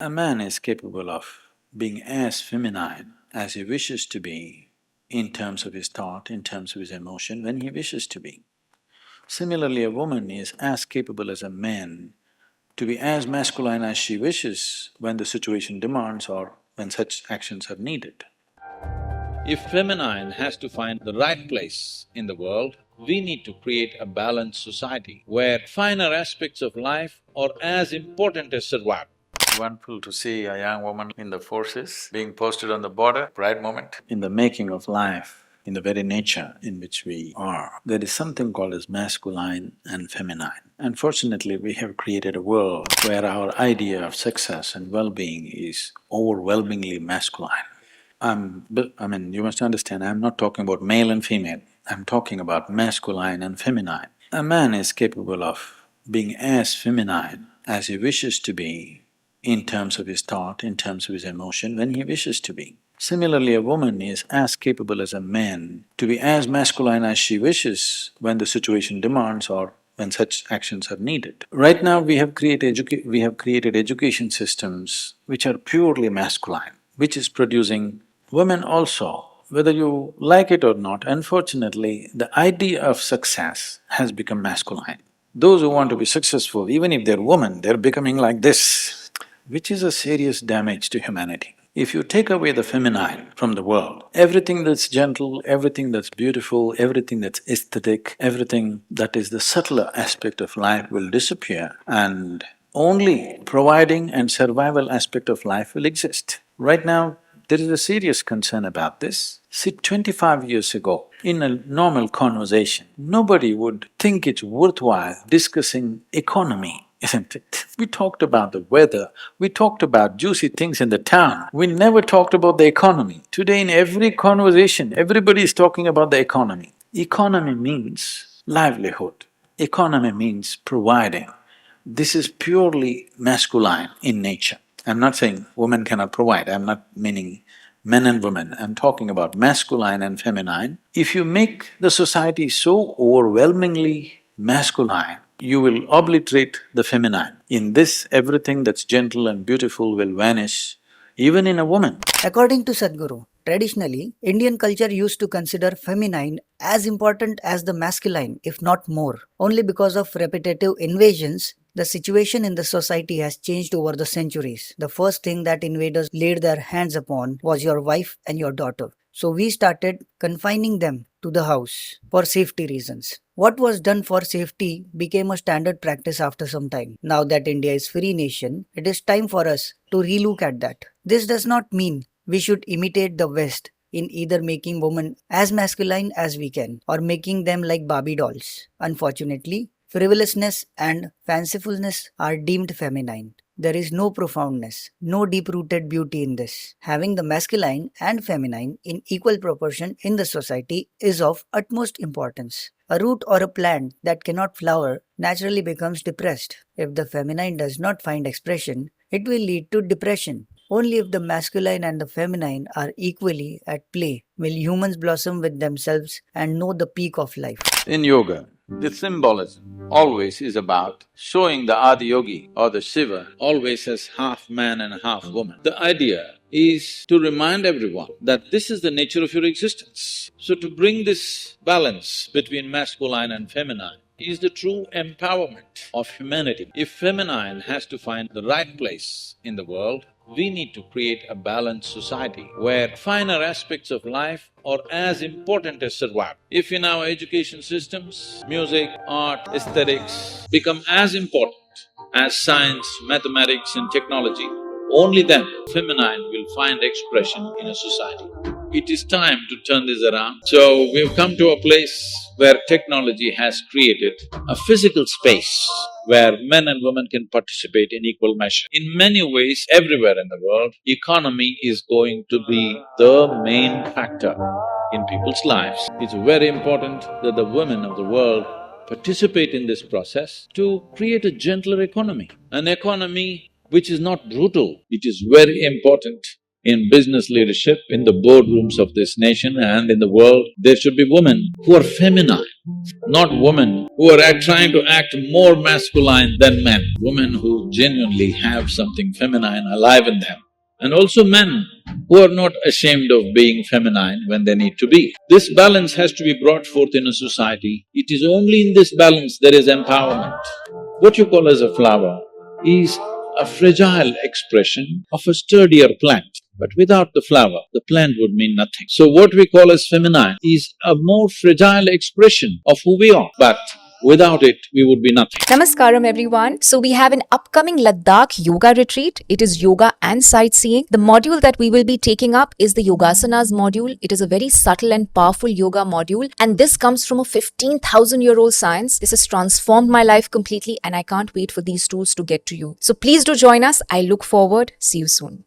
A man is capable of being as feminine as he wishes to be in terms of his thought, in terms of his emotion, when he wishes to be. Similarly, a woman is as capable as a man to be as masculine as she wishes when the situation demands or when such actions are needed. If feminine has to find the right place in the world, we need to create a balanced society where finer aspects of life are as important as survival. Wonderful to see a young woman in the forces being posted on the border, pride moment. In the making of life, in the very nature in which we are, there is something called as masculine and feminine. Unfortunately, we have created a world where our idea of success and well-being is overwhelmingly masculine. You must understand, I'm not talking about male and female, I'm talking about masculine and feminine. A man is capable of being as feminine as he wishes to be in terms of his thought, in terms of his emotion, when he wishes to be. Similarly, a woman is as capable as a man to be as masculine as she wishes when the situation demands or when such actions are needed. Right now, we have created education systems which are purely masculine, which is producing women also. Whether you like it or not, unfortunately, the idea of success has become masculine. Those who want to be successful, even if they're women, they're becoming like this, which is a serious damage to humanity. If you take away the feminine from the world, everything that's gentle, everything that's beautiful, everything that's aesthetic, everything that is the subtler aspect of life will disappear and only providing and survival aspect of life will exist. Right now, there is a serious concern about this. See, 25 years ago, in a normal conversation, nobody would think it's worthwhile discussing economy, isn't it? We talked about the weather, we talked about juicy things in the town, we never talked about the economy. Today in every conversation, everybody is talking about the economy. Economy means livelihood, economy means providing. This is purely masculine in nature. I'm not saying women cannot provide, I'm not meaning men and women, I'm talking about masculine and feminine. If you make the society so overwhelmingly masculine, you will obliterate the feminine. In this, everything that's gentle and beautiful will vanish, even in a woman. According to Sadhguru, traditionally, Indian culture used to consider feminine as important as the masculine, if not more. Only because of repetitive invasions, the situation in the society has changed over the centuries. The first thing that invaders laid their hands upon was your wife and your daughter. So we started confining them to the house for safety reasons. What was done for safety became a standard practice after some time. Now that India is free nation, it is time for us to relook at that. This does not mean we should imitate the West in either making women as masculine as we can or making them like Barbie dolls. Unfortunately, frivolousness and fancifulness are deemed feminine. There is no profoundness, no deep-rooted beauty in this. Having the masculine and feminine in equal proportion in the society is of utmost importance. A root or a plant that cannot flower naturally becomes depressed. If the feminine does not find expression, it will lead to depression. Only if the masculine and the feminine are equally at play will humans blossom with themselves and know the peak of life. In yoga, the symbolism always is about showing the Adiyogi or the Shiva always as half man and half woman. The idea is to remind everyone that this is the nature of your existence. So to bring this balance between masculine and feminine is the true empowerment of humanity. If feminine has to find the right place in the world, we need to create a balanced society where finer aspects of life are as important as survival. If in our education systems, music, art, aesthetics become as important as science, mathematics and technology, only then feminine will find expression in a society. It is time to turn this around. So we've come to a place where technology has created a physical space where men and women can participate in equal measure. In many ways, everywhere in the world, economy is going to be the main factor in people's lives. It's very important that the women of the world participate in this process to create a gentler economy. An economy which is not brutal. It is very important in business leadership, in the boardrooms of this nation and in the world. There should be women who are feminine, not women who are trying to act more masculine than men. Women who genuinely have something feminine alive in them, and also men who are not ashamed of being feminine when they need to be. This balance has to be brought forth in a society. It is only in this balance there is empowerment. What you call as a flower is a fragile expression of a sturdier plant. But without the flower, the plant would mean nothing. So what we call as feminine is a more fragile expression of who we are, but without it, we would be nothing. Namaskaram everyone. So we have an upcoming Ladakh yoga retreat. It is yoga and sightseeing. The module that we will be taking up is the Yogasanas module. It is a very subtle and powerful yoga module, and this comes from a 15,000-year-old science. This has transformed my life completely, and I can't wait for these tools to get to you. So please do join us. I look forward. See you soon.